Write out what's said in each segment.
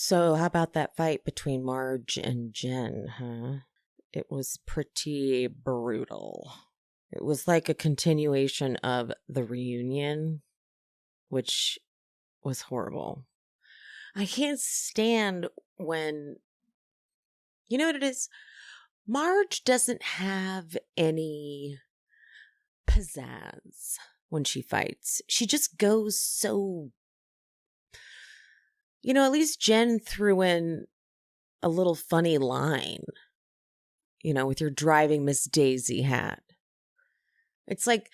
So how about that fight between Marge and Jen, huh? It was pretty brutal. It was like a continuation of the reunion, which was horrible. I can't stand when, you know what it is? Marge doesn't have any pizzazz when she fights. She just goes so, at least Jen threw in a little funny line, with your driving Miss Daisy hat. It's like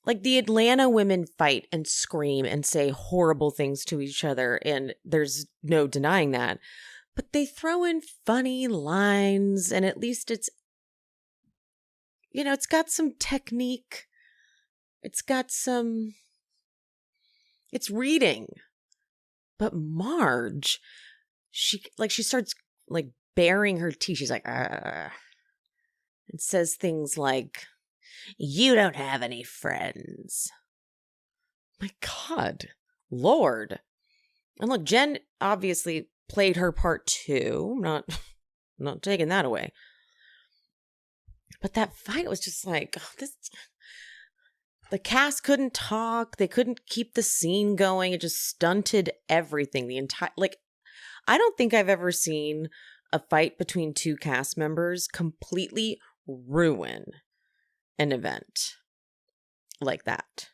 the Atlanta women fight and scream and say horrible things to each other, and there's no denying that. But they throw in funny lines, and at least it's, it's got some technique. It's reading. But Marge, she starts baring her teeth. She's like, and says things like, "You don't have any friends." My God, Lord. And look, Jen obviously played her part too. I'm not taking that away. But that fight was just like, the cast couldn't talk. They couldn't keep the scene going. It just stunted everything. I don't think I've ever seen a fight between two cast members completely ruin an event like that.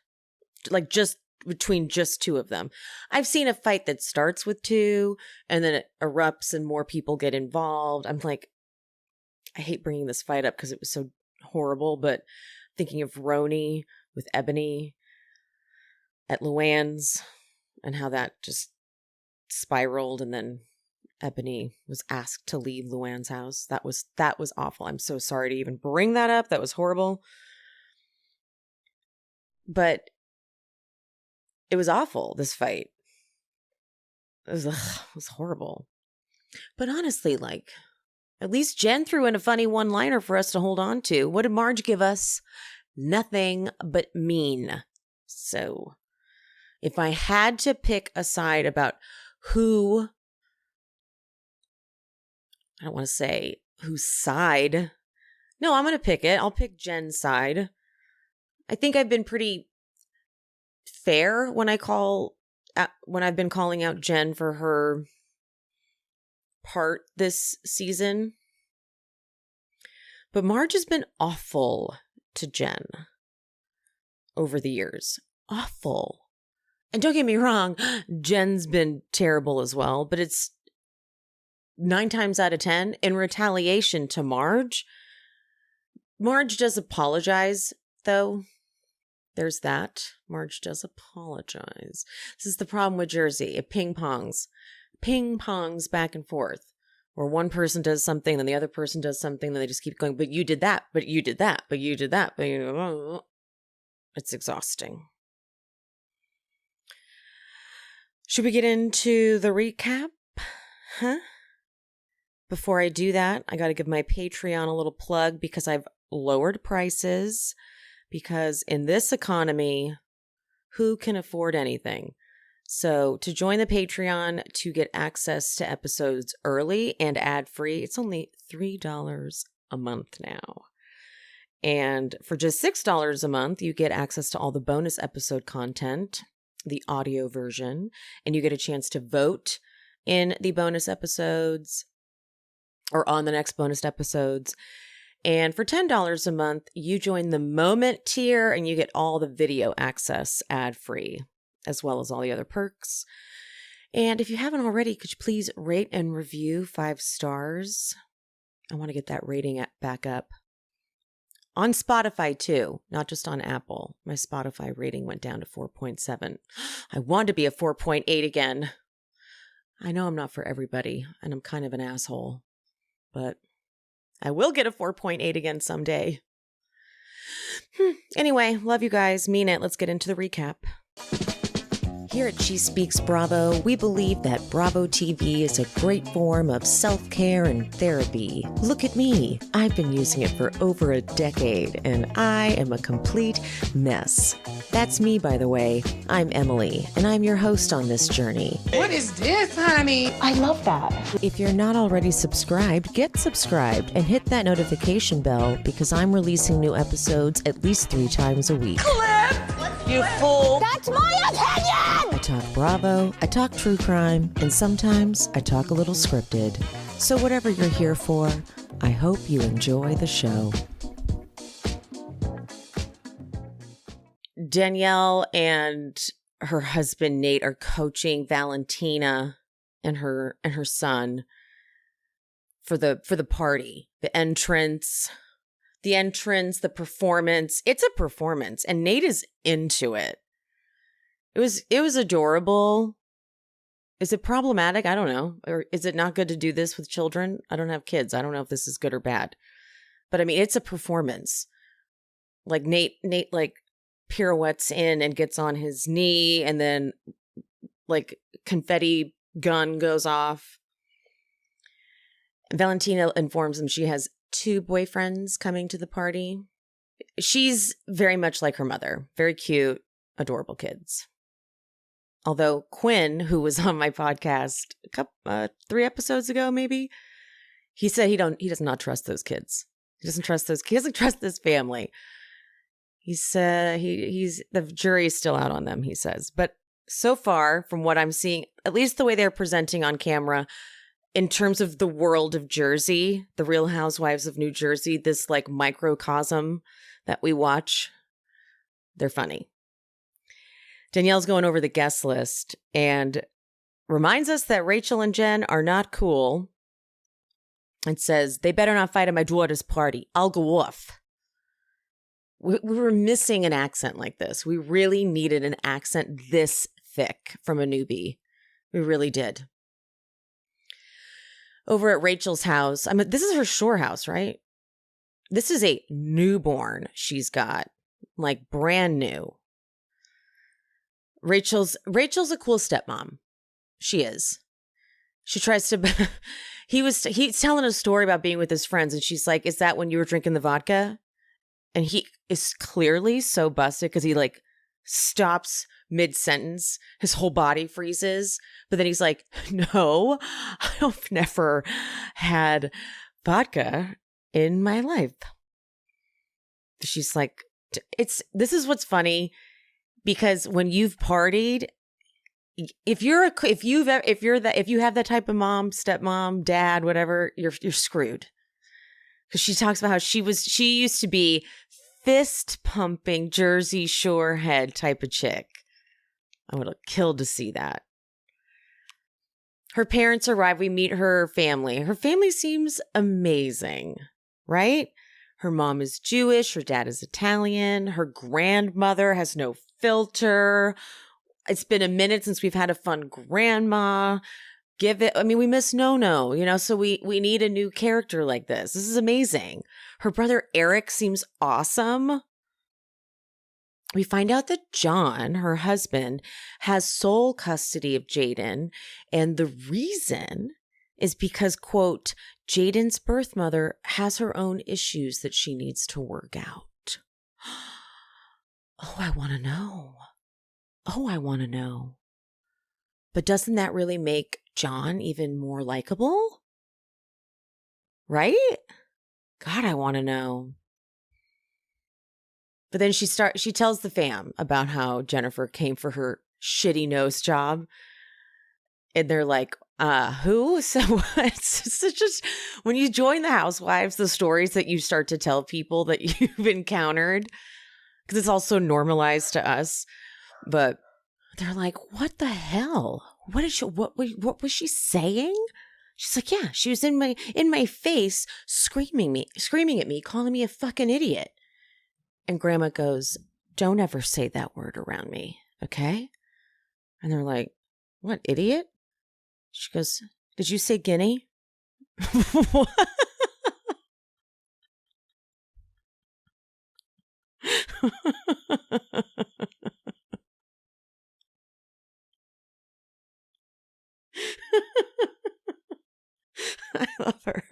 Just between just two of them. I've seen a fight that starts with two and then it erupts and more people get involved. I'm like, I hate bringing this fight up because it was so horrible, but thinking of RHONJ with Ebony at Luann's and how that just spiraled, and then Ebony was asked to leave Luann's house. That was awful. I'm so sorry to even bring that up. That was horrible. But it was awful, this fight. It was horrible. But honestly, at least Jen threw in a funny one-liner for us to hold on to. What did Marge give us? Nothing but mean. So, if I had to pick a side about who, I don't want to say whose side. No, I'm going to pick it. I'll pick Jen's side. I think I've been pretty fair when I've been calling out Jen for her part this season. But Marge has been awful to Jen over the years. Awful. And don't get me wrong, Jen's been terrible as well, but it's 9 times out of 10 in retaliation to Marge. Marge does apologize, though. There's that. Marge does apologize. This is the problem with Jersey. It ping-pongs back and forth. Where one person does something, then the other person does something, then they just keep going, but you did that, but you did that, but you did that, but you... It's exhausting. Should we get into the recap? Huh? Before I do that, I got to give my Patreon a little plug because I've lowered prices. Because in this economy, who can afford anything? So to join the Patreon to get access to episodes early and ad-free, it's only $3 a month now. And for just $6 a month, you get access to all the bonus episode content, the audio version, and you get a chance to vote in the bonus episodes or on the next bonus episodes. And for $10 a month, you join the Moment tier and you get all the video access ad-free, as well as all the other perks. And if you haven't already, could you please rate and review 5 stars? I want to get that rating back up. On Spotify, too, not just on Apple. My Spotify rating went down to 4.7. I want to be a 4.8 again. I know I'm not for everybody, and I'm kind of an asshole, but I will get a 4.8 again someday. Anyway, love you guys. Mean it. Let's get into the recap. Here at She Speaks Bravo, we believe that Bravo TV is a great form of self-care and therapy. Look at me. I've been using it for over a decade, and I am a complete mess. That's me, by the way. I'm Emily, and I'm your host on this journey. What is this, honey? I love that. If you're not already subscribed, get subscribed and hit that notification bell because I'm releasing new episodes at least 3 times a week. You fool. That's my opinion! I talk Bravo, I talk true crime, and sometimes I talk a little scripted. So whatever you're here for, I hope you enjoy the show. Danielle and her husband Nate are coaching Valentina and her son for the party, the entrance, the performance. It's a performance, and Nate is into it. It was adorable. Is it problematic? I don't know. Or is it not good to do this with children? I don't have kids. I don't know if this is good or bad. But I mean, it's a performance. Like Nate like pirouettes in and gets on his knee, and then like confetti gun goes off. Valentina informs him she has 2 boyfriends coming to the party. She's very much like her mother. Very cute, adorable kids. Although Quinn, who was on my podcast 3 episodes ago, maybe, he said he does not trust those kids. He doesn't trust this family. He said the jury is still out on them, he says. But so far, from what I'm seeing, at least the way they're presenting on camera, in terms of the world of Jersey, the Real Housewives of New Jersey, this like microcosm that we watch, they're funny. Danielle's going over the guest list and reminds us that Rachel and Jen are not cool and says, they better not fight at my daughter's party. I'll go off. We were missing an accent like this. We really needed an accent this thick from a newbie. We really did. Over at Rachel's house, I mean, this is her shore house, right? This is a newborn she's got, like brand new. Rachel's a cool stepmom. She is. She tries to, he's telling a story about being with his friends, and she's like, is that when you were drinking the vodka? And he is clearly so busted because he like stops mid-sentence. His whole body freezes. But then he's like, no, I've never had vodka in my life. She's like, this is what's funny, because when you've partied, if you have that type of mom, stepmom, dad, whatever, you're screwed. Because she talks about how she used to be fist pumping Jersey Shore head type of chick. I would have killed to see that. Her parents arrive. We meet her family. Her family seems amazing, right? Her mom is Jewish. Her dad is Italian. Her grandmother has no filter. It's been a minute since we've had a fun grandma. We miss No, so we need a new character like this. This is amazing. Her brother Eric seems awesome. We find out that John, her husband, has sole custody of Jaden. And the reason is because, quote, Jaden's birth mother has her own issues that she needs to work out. Oh, I want to know. But doesn't that really make John even more likable? Right? God, I want to know. But then she tells the fam about how Jennifer came for her shitty nose job. And they're like, who? So it's just, when you join the Housewives, the stories that you start to tell people that you've encountered, because it's also normalized to us. But they're like, what the hell? What was she saying? She's like, yeah, she was in my face, screaming at me, calling me a fucking idiot. And Grandma goes, don't ever say that word around me, okay? And they're like, what, idiot? She goes, did you say guinea? What? I love her.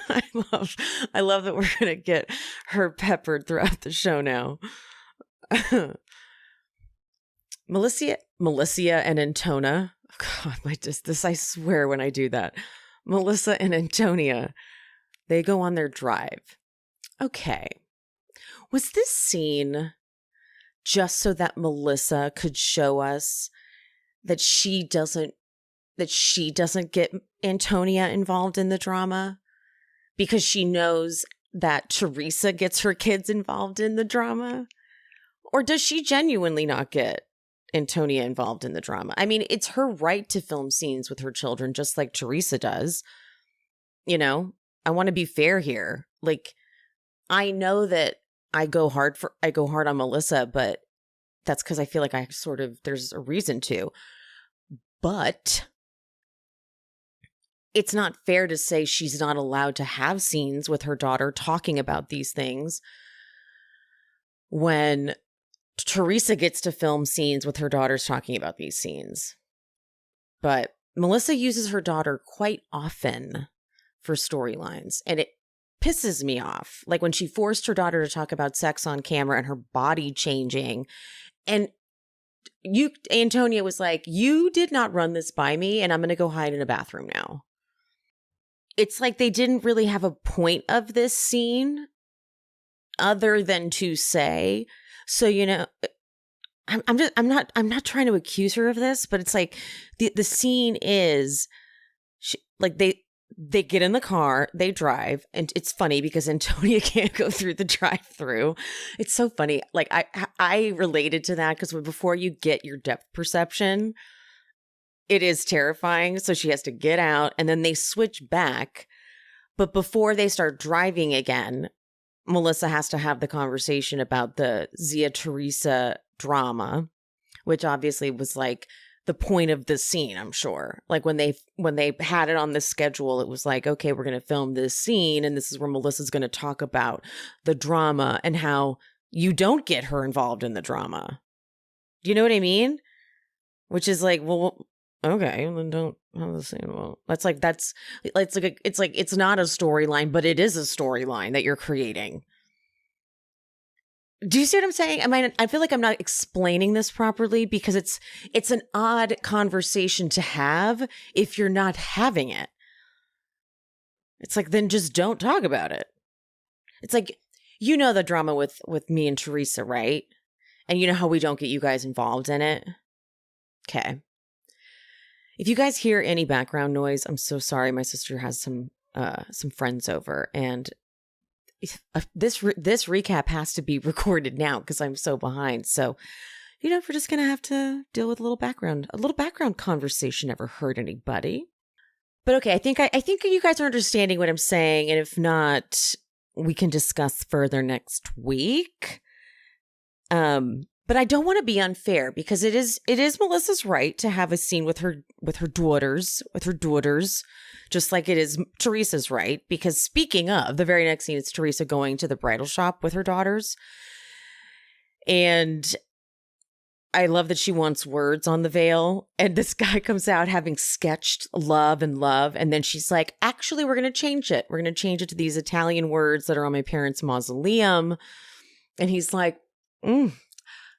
I love that we're gonna get her peppered throughout the show now. Melissa and Antonia. God, I swear when I do that. Melissa and Antonia, they go on their drive. Okay. Was this scene just so that Melissa could show us that she doesn't get Antonia involved in the drama? Because she knows that Teresa gets her kids involved in the drama? Or does she genuinely not get Antonia involved in the drama? I mean, it's her right to film scenes with her children, just like Teresa does. You know, I want to be fair here. Like, I know that I go hard on Melissa, but that's because I feel like there's a reason to. But it's not fair to say she's not allowed to have scenes with her daughter talking about these things when Teresa gets to film scenes with her daughters talking about these scenes. But Melissa uses her daughter quite often for storylines, and it pisses me off. Like when she forced her daughter to talk about sex on camera and her body changing. And Antonia was like, you did not run this by me, and I'm going to go hide in a bathroom now. It's like they didn't really have a point of this scene other than to say, so, you know, I'm not trying to accuse her of this, but it's like the scene is like they get in the car, they drive, and it's funny because Antonia can't go through the drive-through. It's so funny. Like I related to that because before you get your depth perception, it is terrifying. So she has to get out, and then they switch back. But before they start driving again, Melissa has to have the conversation about the Zia Teresa drama, which obviously was like the point of the scene, I'm sure. Like when they had it on the schedule, it was like, okay, we're going to film this scene, and this is where Melissa's going to talk about the drama and how you don't get her involved in the drama. Do you know what I mean? Which is like, well, okay, then don't have the scene. Well, it's not a storyline, but it is a storyline that you're creating. Do you see what I'm saying? I feel like I'm not explaining this properly because it's an odd conversation to have if you're not having it. It's like, then just don't talk about it. It's like, you know the drama with me and Teresa, right? And you know how we don't get you guys involved in it? Okay. If you guys hear any background noise, I'm so sorry. My sister has some friends over, and this recap has to be recorded now because I'm so behind. So, you know, we're just gonna have to deal with a little background conversation. Never hurt anybody. But okay, I think you guys are understanding what I'm saying, and if not, we can discuss further next week. But I don't want to be unfair because it is Melissa's right to have a scene with her daughters, just like it is Teresa's right. Because speaking of, the very next scene is Teresa going to the bridal shop with her daughters. And I love that she wants words on the veil. And this guy comes out having sketched love. And then she's like, actually, we're going to change it. We're going to change it to these Italian words that are on my parents' mausoleum. And he's like,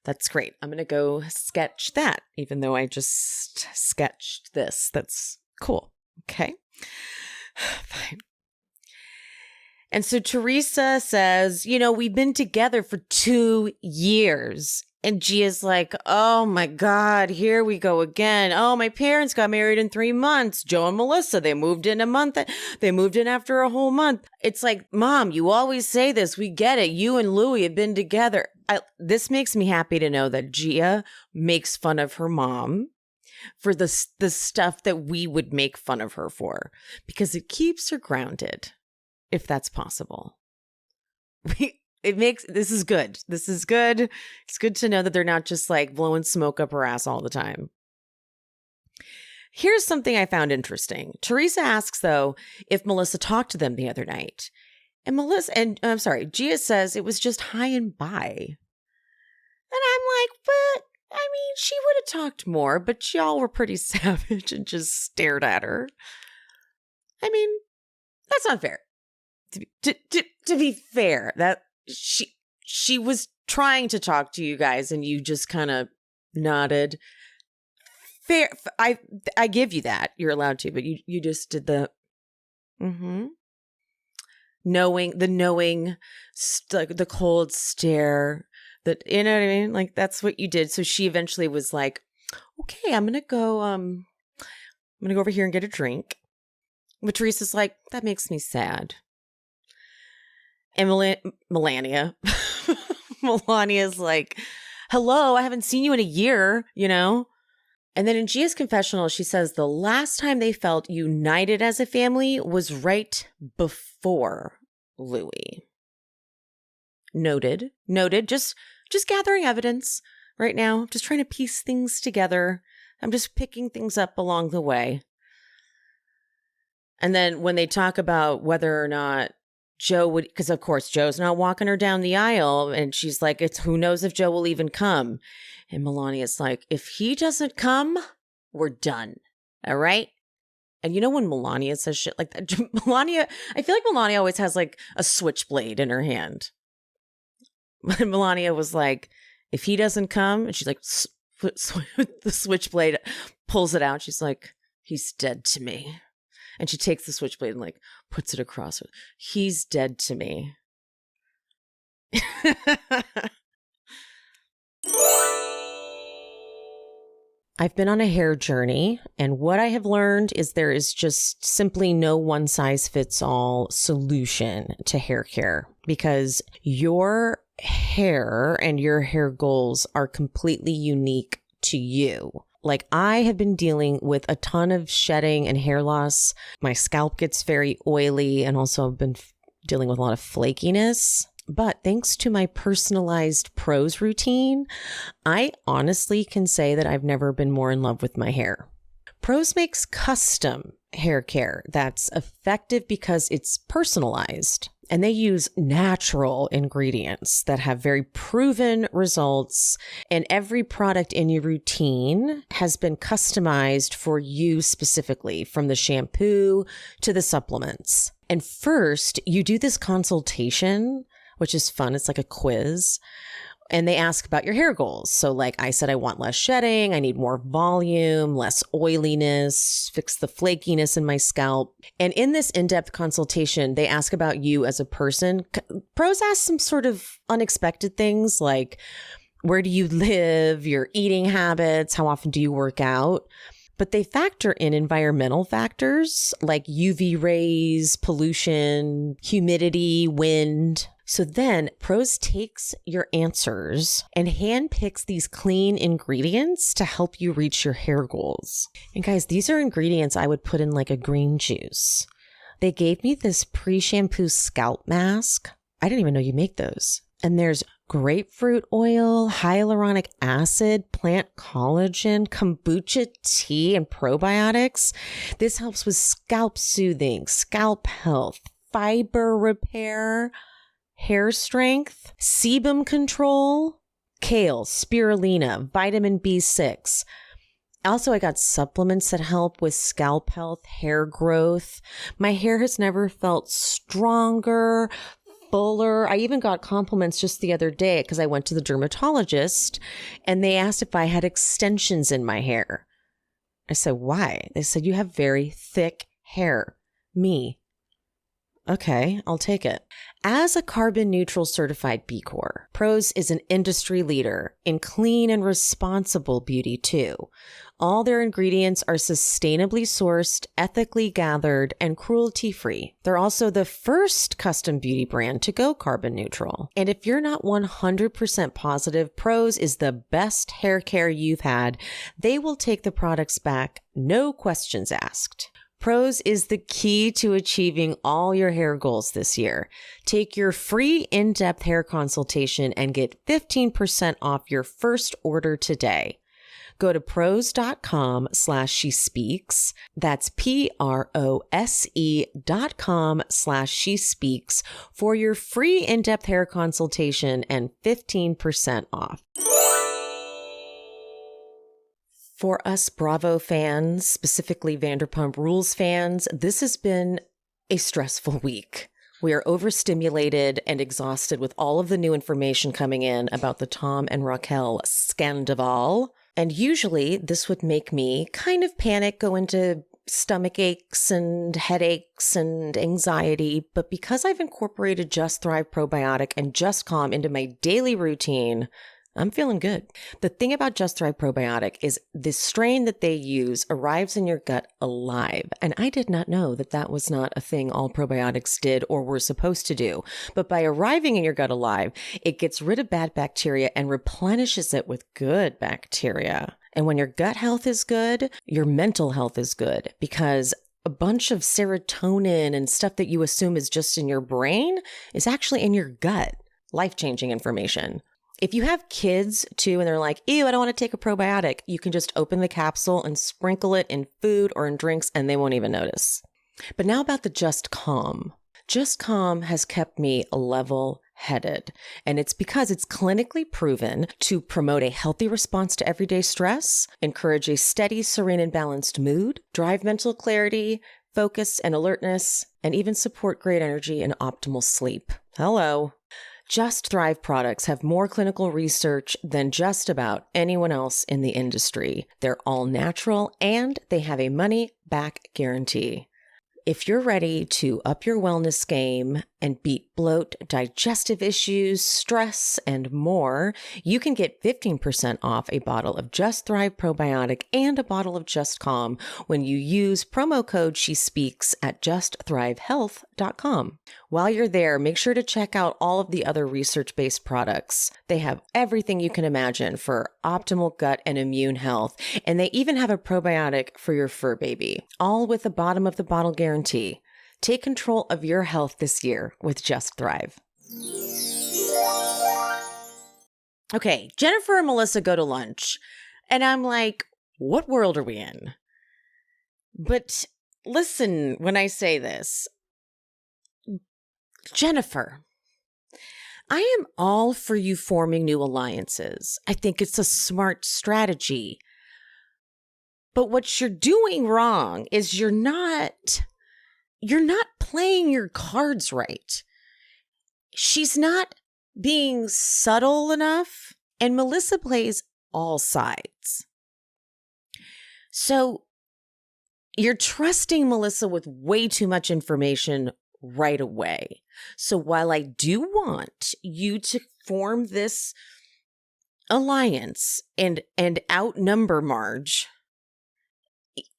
that's great. I'm going to go sketch that, even though I just sketched this. That's cool. Okay. Fine. And so Teresa says, you know, we've been together for 2 years. And Gia's like, oh my God, here we go again. Oh, my parents got married in 3 months. Joe and Melissa, they moved in a month. They moved in after a whole month. It's like, Mom, you always say this. We get it. You and Louie have been together. This makes me happy to know that Gia makes fun of her mom for the stuff that we would make fun of her for, because it keeps her grounded, if that's possible. This is good. This is good. It's good to know that they're not just like blowing smoke up her ass all the time. Here's something I found interesting. Teresa asks, though, if Melissa talked to them the other night. And Gia says it was just hi and bye. And I'm like, but I mean, she would have talked more, but y'all were pretty savage and just stared at her. I mean, that's not fair. To be fair, that she was trying to talk to you guys and you just kind of nodded. Fair. I give you that. You're allowed to, but you just did the knowing, the cold stare, that, you know what I mean? Like, that's what you did. So she eventually was like, okay, I'm going to go over here and get a drink. But Teresa's like, that makes me sad. And Melania's like, hello, I haven't seen you in a year, you know? And then in Gia's confessional, she says the last time they felt united as a family was right before Louis. Noted. Just gathering evidence right now. Just trying to piece things together. I'm just picking things up along the way. And then when they talk about whether or not Joe would, because of course Joe's not walking her down the aisle, and she's like, "It's who knows if Joe will even come." And Melania's like, "If he doesn't come, we're done." All right. And you know when Melania says shit like that, I feel like Melania always has like a switchblade in her hand. When Melania was like, "If he doesn't come," and she's like, the switchblade, pulls it out. She's like, "He's dead to me." And she takes the switchblade and like puts it across her. He's dead to me. I've been on a hair journey, and what I have learned is there is just simply no one size fits all solution to hair care, because your hair and your hair goals are completely unique to you. Like, I have been dealing with a ton of shedding and hair loss. My scalp gets very oily, and also I've been dealing with a lot of flakiness. But thanks to my personalized Prose routine, I honestly can say that I've never been more in love with my hair. Prose makes custom hair care that's effective because it's personalized. And they use natural ingredients that have very proven results. And every product in your routine has been customized for you specifically, from the shampoo to the supplements. And first, you do this consultation, which is fun. It's like a quiz. And they ask about your hair goals. So like I said, I want less shedding. I need more volume, less oiliness, fix the flakiness in my scalp. And in this in-depth consultation, they ask about you as a person. Prose asks some sort of unexpected things like, where do you live, your eating habits, how often do you work out? But they factor in environmental factors like UV rays, pollution, humidity, wind. So then Prose takes your answers and handpicks these clean ingredients to help you reach your hair goals. And guys, these are ingredients I would put in like a green juice. They gave me this pre-shampoo scalp mask. I didn't even know you make those. And there's grapefruit oil, hyaluronic acid, plant collagen, kombucha tea, and probiotics. This helps with scalp soothing, scalp health, fiber repair, hair strength, sebum control, kale, spirulina, vitamin B6. Also, I got supplements that help with scalp health, hair growth. My hair has never felt stronger, fuller. I even got compliments just the other day because I went to the dermatologist and they asked if I had extensions in my hair. I said, why? They said, you have very thick hair. Me. Okay, I'll take it. As a carbon neutral certified B Corp, Prose is an industry leader in clean and responsible beauty too. All their ingredients are sustainably sourced, ethically gathered, and cruelty-free. They're also the first custom beauty brand to go carbon neutral. And if you're not 100% positive Prose is the best hair care you've had, they will take the products back, no questions asked. Prose is the key to achieving all your hair goals this year. Take your free in-depth hair consultation and get 15% off your first order today. Go to prose.com/shespeaks. That's PROSE.com/shespeaks for your free in-depth hair consultation and 15% off. For us Bravo fans, specifically Vanderpump Rules fans, this has been a stressful week. We are overstimulated and exhausted with all of the new information coming in about the Tom and Raquel scandal. And usually this would make me kind of panic, go into stomach aches and headaches and anxiety. But because I've incorporated Just Thrive Probiotic and Just Calm into my daily routine, I'm feeling good. The thing about Just Thrive Probiotic is the strain that they use arrives in your gut alive. And I did not know that that was not a thing all probiotics did or were supposed to do. But by arriving in your gut alive, it gets rid of bad bacteria and replenishes it with good bacteria. And when your gut health is good, your mental health is good, because a bunch of serotonin and stuff that you assume is just in your brain is actually in your gut. Life-changing information. If you have kids too, and they're like, ew, I don't want to take a probiotic, you can just open the capsule and sprinkle it in food or in drinks and they won't even notice. But now about the Just Calm. Just Calm has kept me level-headed, and it's because it's clinically proven to promote a healthy response to everyday stress, encourage a steady, serene, and balanced mood, drive mental clarity, focus, and alertness, and even support great energy and optimal sleep. Hello. Just Thrive products have more clinical research than just about anyone else in the industry. They're all natural and they have a money-back guarantee. If you're ready to up your wellness game and beat bloat, digestive issues, stress, and more, you can get 15% off a bottle of Just Thrive Probiotic and a bottle of Just Calm when you use promo code SheSpeaks at justthrivehealth.com. While you're there, make sure to check out all of the other research-based products. They have everything you can imagine for optimal gut and immune health, and they even have a probiotic for your fur baby, all with a bottom of the bottle guarantee. Take control of your health this year with Just Thrive. Okay, Jennifer and Melissa go to lunch, and I'm like, what world are we in? But listen when I say this. Jennifer, I am all for you forming new alliances. I think it's a smart strategy. But what you're doing wrong is you're not playing your cards right. She's not being subtle enough, and Melissa plays all sides. So you're trusting Melissa with way too much information right away. So while I do want you to form this alliance and outnumber Marge,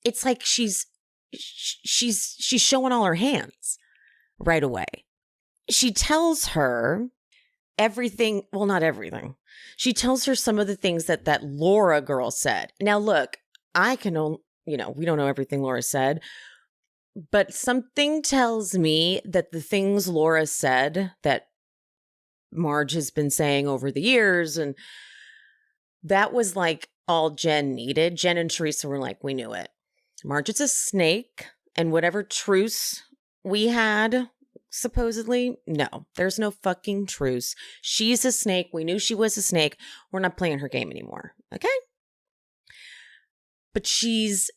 it's like she's showing all her hands right away. She tells her everything, well, not everything. She tells her some of the things that Laura girl said. Now, look, I can only, we don't know everything Laura said, but something tells me that the things Laura said that Marge has been saying over the years, and that was like all Jen needed. Jen and Teresa were like, we knew it. Marge is a snake, and whatever truce we had, supposedly, no, there's no fucking truce. She's a snake. We knew she was a snake. We're not playing her game anymore. Okay? But she's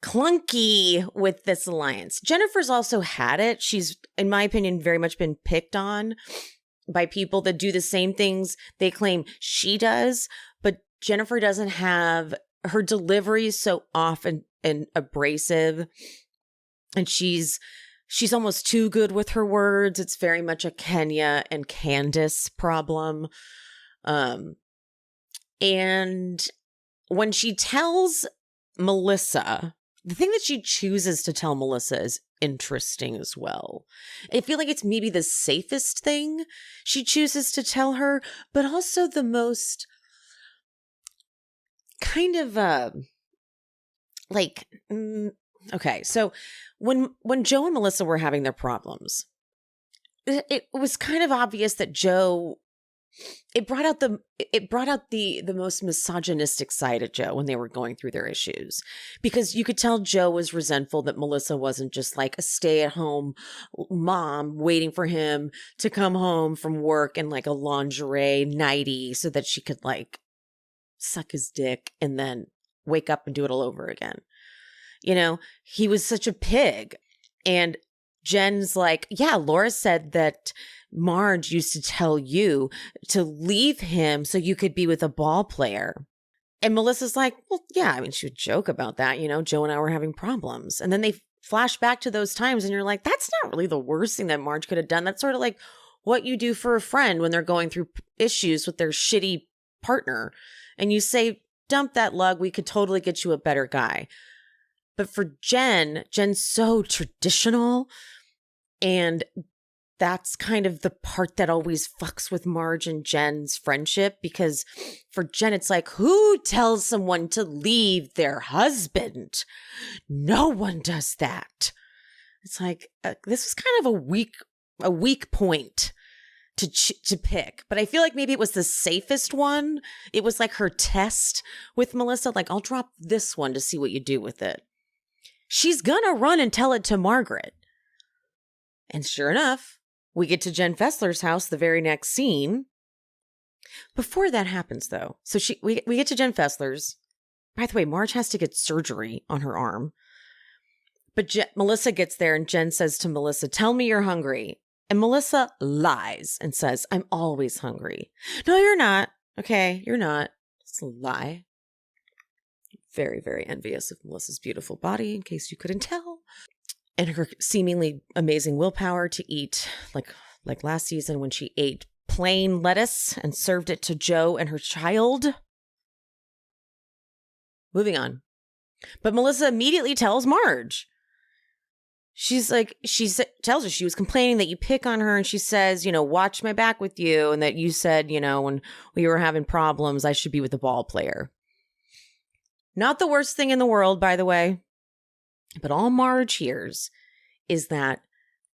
clunky with this alliance. Jennifer's also had it. She's, in my opinion, very much been picked on by people that do the same things they claim she does, but Jennifer doesn't have, her delivery is so often and abrasive, and she's almost too good with her words. It's very much a Kenya and Candace problem. And when she tells Melissa, the thing that she chooses to tell Melissa is interesting as well. I feel like it's maybe the safest thing she chooses to tell her, but also the most kind of okay. So when Joe and Melissa were having their problems, it was kind of obvious that Joe, it brought out the most misogynistic side of Joe when they were going through their issues, because you could tell Joe was resentful that Melissa wasn't just like a stay-at-home mom waiting for him to come home from work in like a lingerie nightie so that she could like suck his dick and then wake up and do it all over again. You know, he was such a pig. And Jen's like, yeah, Laura said that Marge used to tell you to leave him so you could be with a ball player. And Melissa's like, well, yeah, I mean, she would joke about that. You know, Joe and I were having problems. And then they flash back to those times and you're like, that's not really the worst thing that Marge could have done. That's sort of like what you do for a friend when they're going through issues with their shitty partner. And you say, dump that lug. We could totally get you a better guy. But for Jen's so traditional. And that's kind of the part that always fucks with Marge and Jen's friendship, because for Jen, it's like, who tells someone to leave their husband? No one does that. It's like, this was kind of a weak point to pick, but I feel like maybe it was the safest one. It was like her test with Melissa. Like, I'll drop this one to see what you do with it. She's gonna run and tell it to Margaret. And sure enough, we get to Jen Fessler's house the very next scene. Before that happens, though, so we get to Jen Fessler's. By the way, Marge has to get surgery on her arm. But Melissa gets there and Jen says to Melissa, tell me you're hungry. And Melissa lies and says, I'm always hungry. No, you're not. Okay, you're not. It's a lie. Very, very envious of Melissa's beautiful body, in case you couldn't tell. And her seemingly amazing willpower to eat, like last season when she ate plain lettuce and served it to Joe and her child. Moving on. But Melissa immediately tells Marge. She tells her she was complaining that you pick on her, and she says, you know, watch my back with you, and that you said, you know, when we were having problems, I should be with the ball player. Not the worst thing in the world, by the way. But all Marge hears is that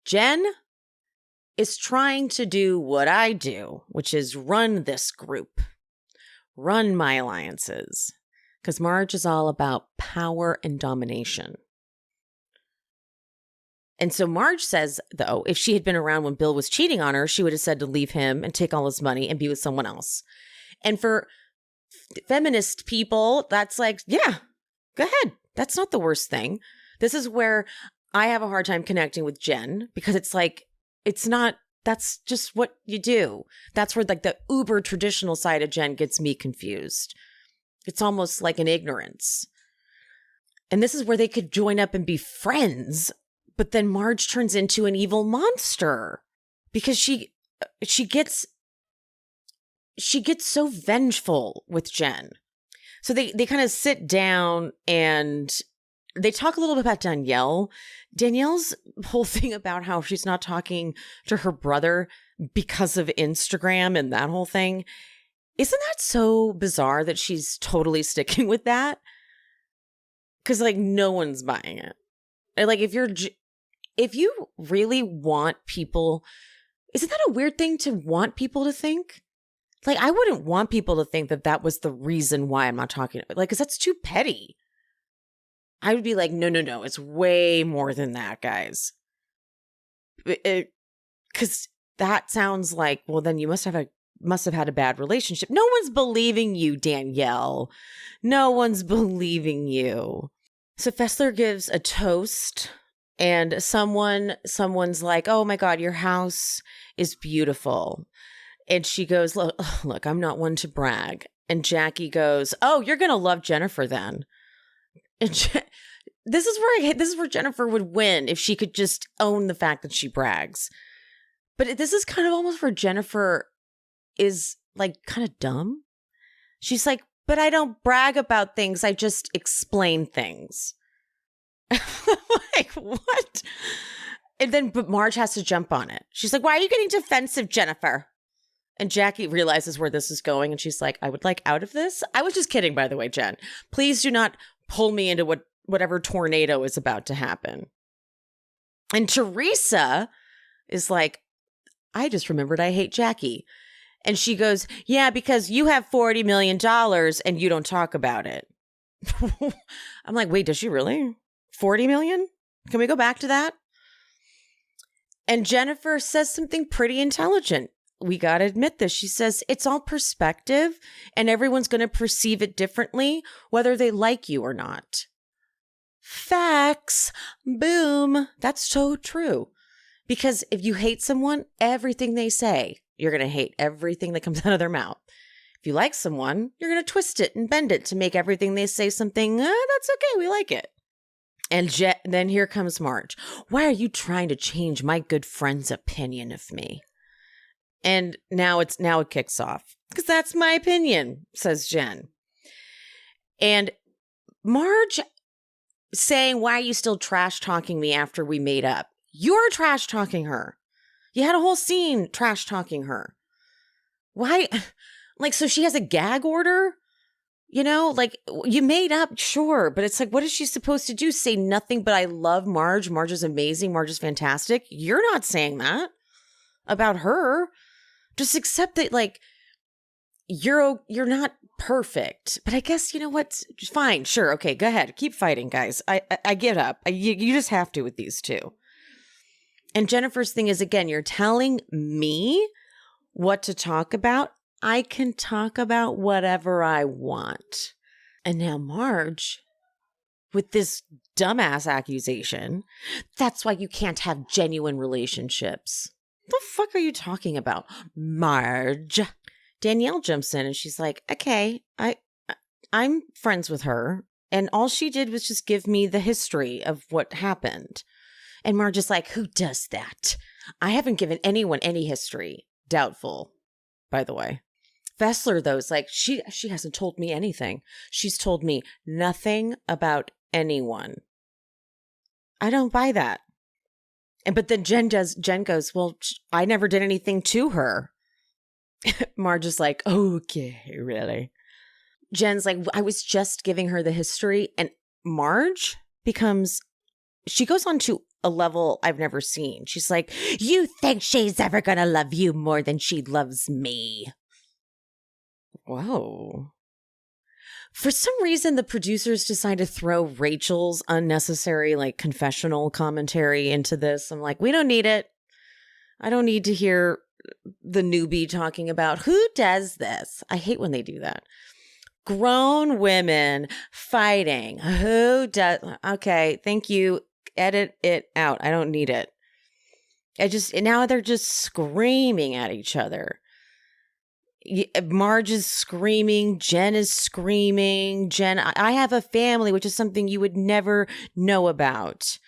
Jen is trying to do what I do, which is run this group, run my alliances, because Marge is all about power and domination. And so Marge says, though, if she had been around when Bill was cheating on her, she would have said to leave him and take all his money and be with someone else. And for feminist people, that's like, yeah, go ahead. That's not the worst thing. This is where I have a hard time connecting with Jen, because it's like, it's not, that's just what you do. That's where like the uber traditional side of Jen gets me confused. It's almost like an ignorance. And this is where they could join up and be friends, but then Marge turns into an evil monster because she gets so vengeful with Jen. So they kind of sit down and they talk a little bit about Danielle. Danielle's whole thing about how she's not talking to her brother because of Instagram and that whole thing. Isn't that so bizarre that she's totally sticking with that? Because like no one's buying it. Like if you really want people, isn't that a weird thing to want people to think? Like I wouldn't want people to think that that was the reason why I'm not talking. Like, because that's too petty. I would be like, no, it's way more than that, guys. Because that sounds like, well, then you must have had a bad relationship. No one's believing you, Danielle. No one's believing you. So Fessler gives a toast, and someone's like, oh my God, your house is beautiful. And she goes, look, I'm not one to brag. And Jackie goes, oh, you're going to love Jennifer then. And this is where Jennifer would win if she could just own the fact that she brags. But this is kind of almost where Jennifer is like kind of dumb. She's like, but I don't brag about things. I just explain things. Like, what? And then but Marge has to jump on it. She's like, why are you getting defensive, Jennifer? And Jackie realizes where this is going. And she's like, I would like out of this. I was just kidding, by the way, Jen. Please do not pull me into whatever tornado is about to happen. And Teresa is like, I just remembered I hate Jackie. And she goes, yeah, because you have $40 million and you don't talk about it. I'm like, wait, does she really? 40 million? Can we go back to that? And Jennifer says something pretty intelligent. we got to admit this. She says, it's all perspective and everyone's going to perceive it differently, whether they like you or not. Facts. Boom. That's so true. Because if you hate someone, everything they say, you're going to hate everything that comes out of their mouth. If you like someone, you're going to twist it and bend it to make everything they say something, that's okay, we like it. And then here comes Marge. Why are you trying to change my good friend's opinion of me? And now it kicks off. Because that's my opinion, says Jen. And Marge saying, why are you still trash talking me after we made up? You're trash talking her. You had a whole scene trash talking her. Why? Like, so she has a gag order? You know, like, you made up, sure. But it's like, what is she supposed to do? Say nothing but I love Marge. Marge is amazing. Marge is fantastic. You're not saying that about her. Just accept that, like, you're not perfect. But I guess, you know what? Fine, sure. Okay, go ahead. Keep fighting, guys. I get up. You just have to with these two. And Jennifer's thing is, again, you're telling me what to talk about. I can talk about whatever I want. And now Marge, with this dumbass accusation, that's why you can't have genuine relationships. What the fuck are you talking about, Marge? Danielle jumps in and she's like, okay, I'm friends with her. And all she did was just give me the history of what happened. And Marge is like, who does that? I haven't given anyone any history. Doubtful, by the way. Fessler, though, is like, she hasn't told me anything. She's told me nothing about anyone. I don't buy that. But then Jen goes, well, I never did anything to her. Marge is like, okay, really? Jen's like, I was just giving her the history. And Marge she goes on to a level I've never seen. She's like, you think she's ever going to love you more than she loves me? Whoa. For some reason, the producers decide to throw Rachel's unnecessary, like, confessional commentary into this. I'm like, we don't need it. I don't need to hear the newbie talking about who does this. I hate when they do that. Grown women fighting. Who does? Okay, thank you. Edit it out. I don't need it. Now they're just screaming at each other. Marge is screaming. Jen is screaming. Jen, I have a family, which is something you would never know about.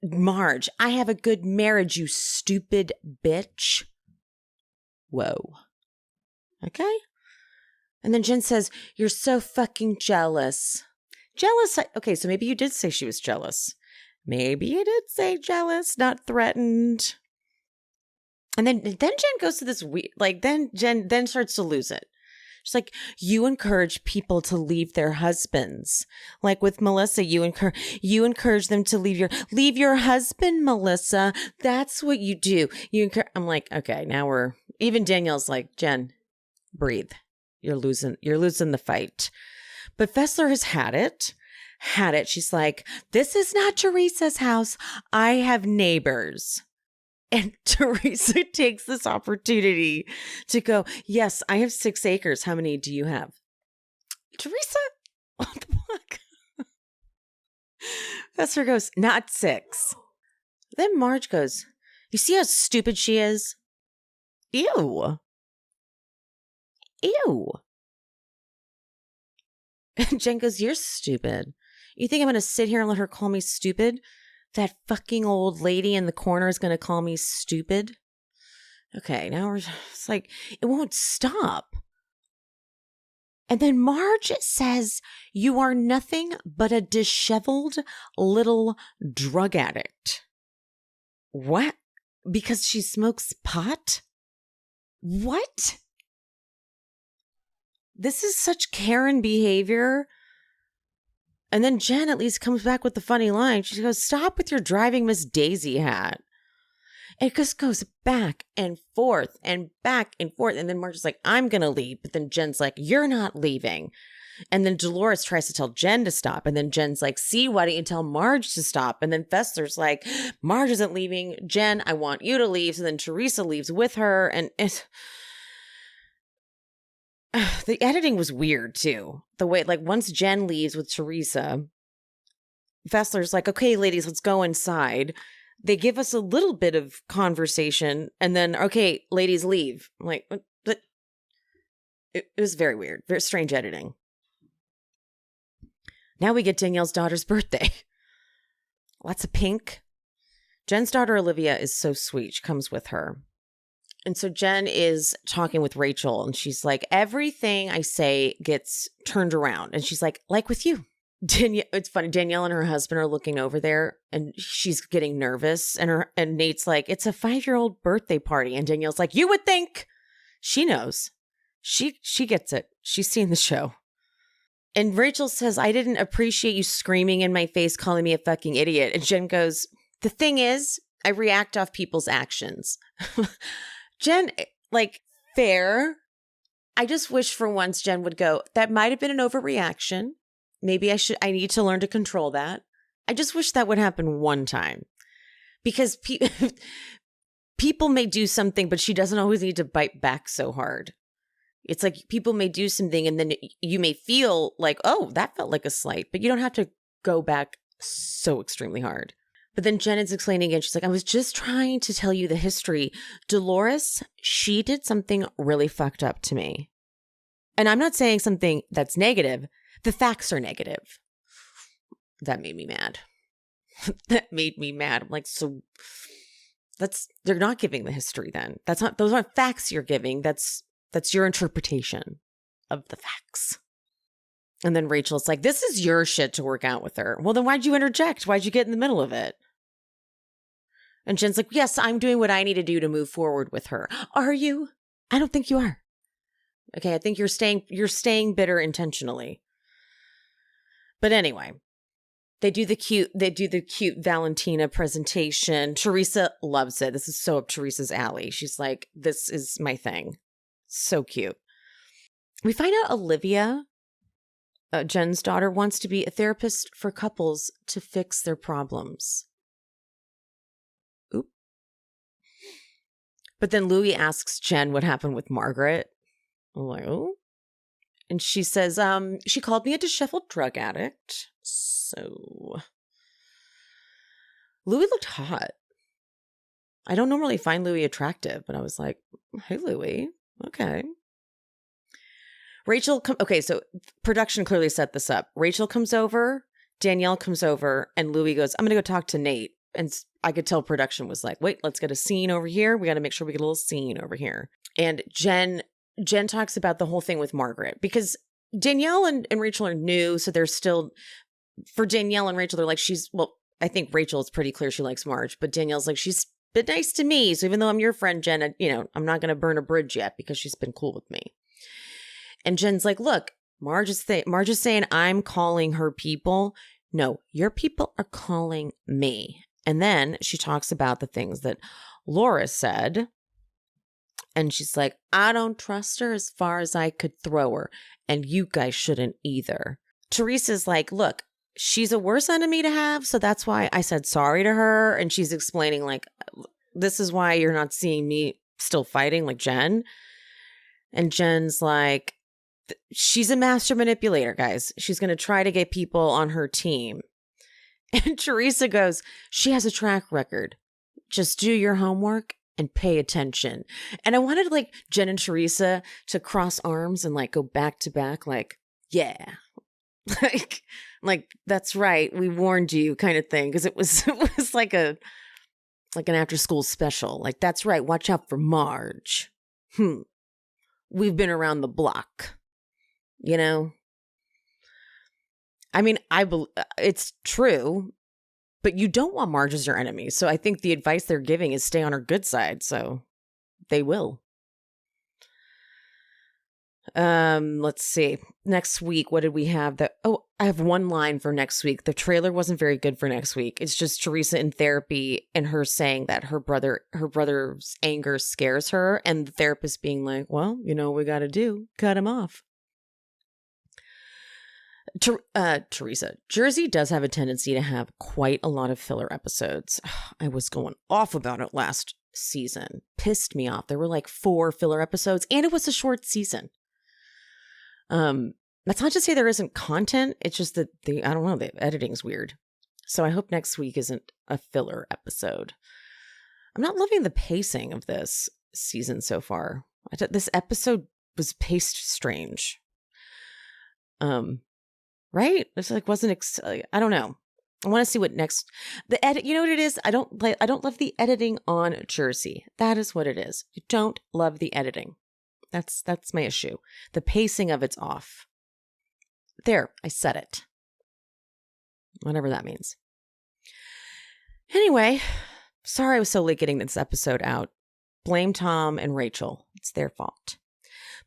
Marge, I have a good marriage, you stupid bitch. Whoa. Okay. And then Jen says, you're so fucking jealous. Jealous? Okay, so maybe you did say she was jealous. Maybe you did say jealous, not threatened. And then Jen goes to this weird, like, then Jen starts to lose it. She's like, you encourage people to leave their husbands. Like with Melissa, you encourage them to leave your husband, Melissa. That's what you do. I'm like, okay, now even Danielle's like, Jen, breathe. You're losing the fight. But Fessler has had it. She's like, this is not Teresa's house. I have neighbors. And Teresa takes this opportunity to go, yes, I have 6 acres. How many do you have? Teresa? What the fuck? Fessler goes, not 6. Then Marge goes, you see how stupid she is? Ew. And Jen goes, you're stupid. You think I'm going to sit here and let her call me stupid? That fucking old lady in the corner is going to call me stupid? Okay, now it's like, it won't stop. And then Marge says, you are nothing but a disheveled little drug addict. What? Because she smokes pot? What? This is such Karen behavior. And then Jen at least comes back with the funny line. She goes, stop with your driving Miss Daisy hat. It just goes back and forth and back and forth. And then Marge is like, I'm going to leave. But then Jen's like, you're not leaving. And then Dolores tries to tell Jen to stop. And then Jen's like, see, why don't you tell Marge to stop? And then Fessler's like, Marge isn't leaving. Jen, I want you to leave. So then Teresa leaves with her. And the editing was weird too. The way, like, once Jen leaves with Teresa, Fessler's like, okay, ladies, let's go inside. They give us a little bit of conversation. And then, okay, ladies, leave. I'm like, but it was very weird. Very strange editing. Now we get Danielle's daughter's birthday. Lots of pink. Jen's daughter, Olivia, is so sweet. She comes with her. And so Jen is talking with Rachel, and she's like, everything I say gets turned around. And she's like with you. It's funny. Danielle and her husband are looking over there, and she's getting nervous. And Nate's like, it's a 5-year-old birthday party. And Danielle's like, you would think. She knows. She gets it. She's seen the show. And Rachel says, I didn't appreciate you screaming in my face, calling me a fucking idiot. And Jen goes, the thing is, I react off people's actions. Jen, like, fair. I just wish for once Jen would go, that might have been an overreaction. Maybe I need to learn to control that. I just wish that would happen one time. Because people may do something, but she doesn't always need to bite back so hard. It's like people may do something and then you may feel like, oh, that felt like a slight, but you don't have to go back so extremely hard. But then Jen is explaining again. She's like, I was just trying to tell you the history. Dolores, she did something really fucked up to me. And I'm not saying something that's negative. The facts are negative. That made me mad. That made me mad. I'm like, so they're not giving the history then. Those aren't facts you're giving. That's your interpretation of the facts. And then Rachel's like, this is your shit to work out with her. Well, then why'd you interject? Why'd you get in the middle of it? And Jen's like, yes, I'm doing what I need to do to move forward with her. Are you? I don't think you are. Okay, I think you're staying bitter intentionally. But anyway, they do the cute Valentina presentation. Teresa loves it. This is so up Teresa's alley. She's like, this is my thing. So cute. We find out Olivia, Jen's daughter, wants to be a therapist for couples to fix their problems. Oop. But then Louis asks Jen what happened with Margaret. I'm like, oh. And she says, she called me a disheveled drug addict. So Louis looked hot. I don't normally find Louis attractive, but I was like, hey, Louis. Okay. Okay, so production clearly set this up. Rachel comes over, Danielle comes over, and Louis goes, I'm going to go talk to Nate. And I could tell production was like, wait, let's get a scene over here. We got to make sure we get a little scene over here. And Jen talks about the whole thing with Margaret because Danielle and Rachel are new. So they're still, for Danielle and Rachel, they're like, I think Rachel is pretty clear she likes Marge, but Danielle's like, she's been nice to me. So even though I'm your friend, Jen, I'm not going to burn a bridge yet because she's been cool with me. And Jen's like, look, Marge is saying I'm calling her people. No, your people are calling me. And then she talks about the things that Laura said. And she's like, I don't trust her as far as I could throw her. And you guys shouldn't either. Teresa's like, look, she's a worse enemy to have. So that's why I said sorry to her. And she's explaining like, this is why you're not seeing me still fighting like Jen. And Jen's like, she's a master manipulator, guys. She's going to try to get people on her team. And Teresa goes, she has a track record. Just do your homework and pay attention. And I wanted like Jen and Teresa to cross arms and like go back to back, like, yeah, like that's right. We warned you kind of thing. Cause it was like an after school special. Like, that's right. Watch out for Marge. We've been around the block, you know? I mean, it's true, but you don't want Marge as your enemy. So I think the advice they're giving is stay on her good side. So they will. Let's see. Next week, what did we have? I have one line for next week. The trailer wasn't very good for next week. It's just Teresa in therapy and her saying that her brother's anger scares her, and the therapist being like, well, you know what we got to do? Cut him off. Teresa, Jersey does have a tendency to have quite a lot of filler episodes. I was going off about it last season. Pissed me off. There were like 4 filler episodes and it was a short season. That's not to say there isn't content. It's just that I don't know, the editing's weird. So I hope next week isn't a filler episode. I'm not loving the pacing of this season so far. This episode was paced strange. Right? It's like I don't know. I want to see what next the edit. You know what it is? I don't love the editing on Jersey. That is what it is. I don't love the editing. That's my issue. The pacing of it's off. There, I said it. Whatever that means. Anyway, sorry I was so late getting this episode out. Blame Tom and Rachel. It's their fault.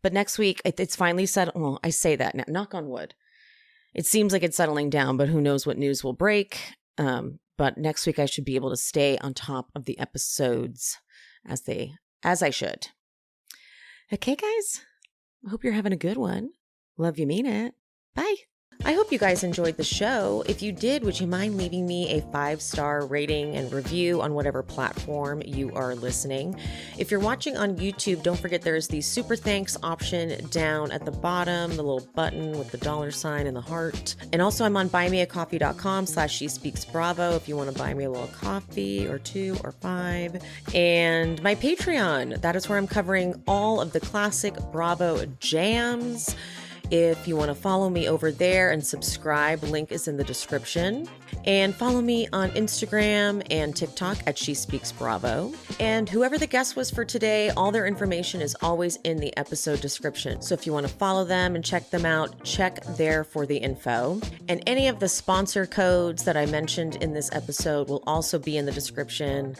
But next week, it's finally settled. Well, I say that now, knock on wood. It seems like it's settling down, but who knows what news will break. But next week I should be able to stay on top of the episodes as I should. Okay, guys. I hope you're having a good one. Love you, mean it. Bye. I hope you guys enjoyed the show. If you did, would you mind leaving me a 5-star rating and review on whatever platform you are listening? If you're watching on YouTube, don't forget there's the super thanks option down at the bottom, the little button with the $ and the heart. And also I'm on buymeacoffee.com/SheSpeaksBravo if you want to buy me a little coffee or 2 or 5. And my Patreon, that is where I'm covering all of the classic Bravo jams. If you want to follow me over there and subscribe, link is in the description. And follow me on Instagram and TikTok at She Speaks Bravo. And whoever the guest was for today, all their information is always in the episode description. So if you want to follow them and check them out, check there for the info. And any of the sponsor codes that I mentioned in this episode will also be in the description.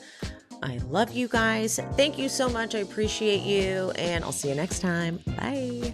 I love you guys. Thank you so much. I appreciate you. And I'll see you next time. Bye.